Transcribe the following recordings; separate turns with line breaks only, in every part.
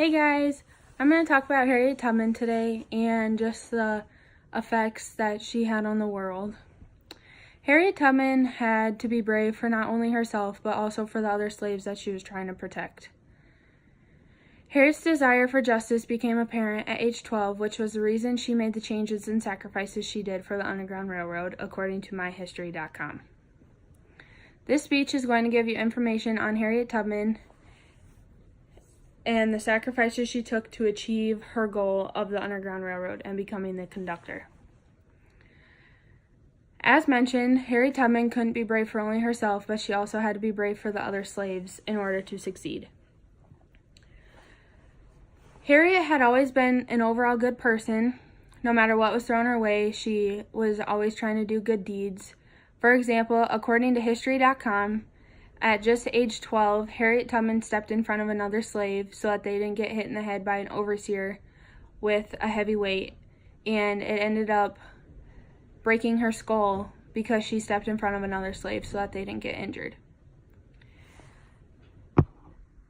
Hey guys, I'm going to talk about Harriet Tubman today and just the effects that she had on the world. Harriet Tubman had to be brave for not only herself but also for the other slaves that she was trying to protect. Harriet's desire for justice became apparent at age 12, which was the reason she made the changes and sacrifices she did for the Underground Railroad, according to myhistory.com. This speech is going to give you information on Harriet Tubman and the sacrifices she took to achieve her goal of the Underground Railroad and becoming the conductor. As mentioned, Harriet Tubman couldn't be brave for only herself, but she also had to be brave for the other slaves in order to succeed. Harriet had always been an overall good person. No matter what was thrown her way, she was always trying to do good deeds. For example, according to history.com, at just age 12, Harriet Tubman stepped in front of another slave so that they didn't get hit in the head by an overseer with a heavy weight, and it ended up breaking her skull because she stepped in front of another slave so that they didn't get injured.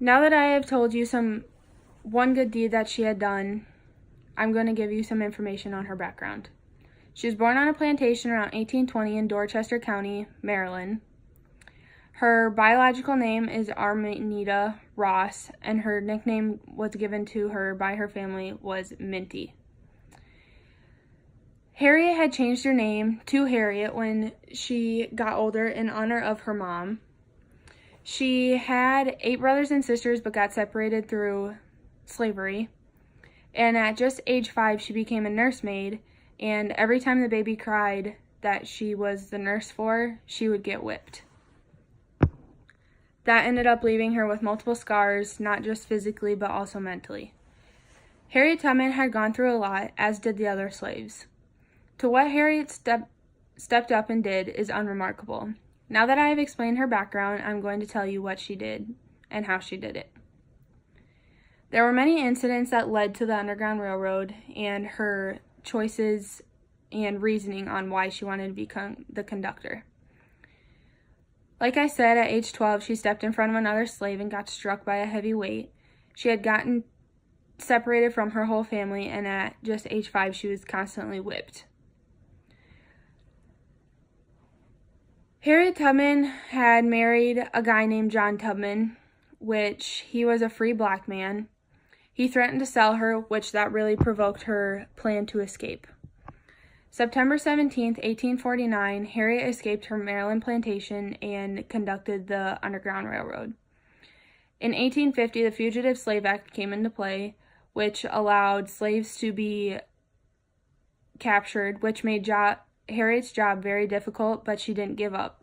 Now that I have told you one good deed that she had done, I'm going to give you some information on her background. She was born on a plantation around 1820 in Dorchester County, Maryland. Her biological name is Arminita Ross, and her nickname was given to her by her family was Minty. Harriet had changed her name to Harriet when she got older in honor of her mom. She had 8 brothers and sisters but got separated through slavery. And at just age 5, she became a nursemaid, and every time the baby cried that she was the nurse for, she would get whipped. That ended up leaving her with multiple scars, not just physically, but also mentally. Harriet Tubman had gone through a lot, as did the other slaves. To what Harriet stepped up and did is unremarkable. Now that I have explained her background, I'm going to tell you what she did and how she did it. There were many incidents that led to the Underground Railroad and her choices and reasoning on why she wanted to become the conductor. Like I said, at age 12, she stepped in front of another slave and got struck by a heavy weight. She had gotten separated from her whole family, and at just age 5, she was constantly whipped. Harriet Tubman had married a guy named John Tubman, which he was a free black man. He threatened to sell her, which that really provoked her plan to escape. September 17, 1849, Harriet escaped her Maryland plantation and conducted the Underground Railroad. In 1850, the Fugitive Slave Act came into play, which allowed slaves to be captured, which made Harriet's job very difficult, but she didn't give up.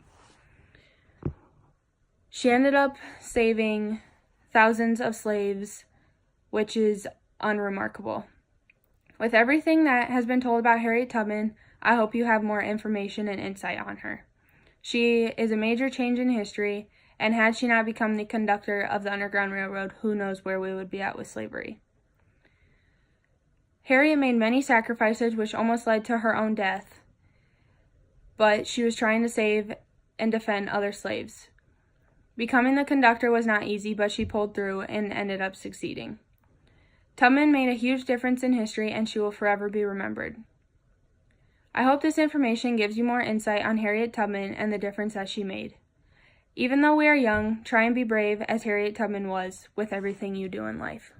She ended up saving thousands of slaves, which is unremarkable. With everything that has been told about Harriet Tubman, I hope you have more information and insight on her. She is a major change in history, and had she not become the conductor of the Underground Railroad, who knows where we would be at with slavery. Harriet made many sacrifices which almost led to her own death, but she was trying to save and defend other slaves. Becoming the conductor was not easy, but she pulled through and ended up succeeding. Tubman made a huge difference in history, and she will forever be remembered. I hope this information gives you more insight on Harriet Tubman and the difference that she made. Even though we are young, try and be brave as Harriet Tubman was with everything you do in life.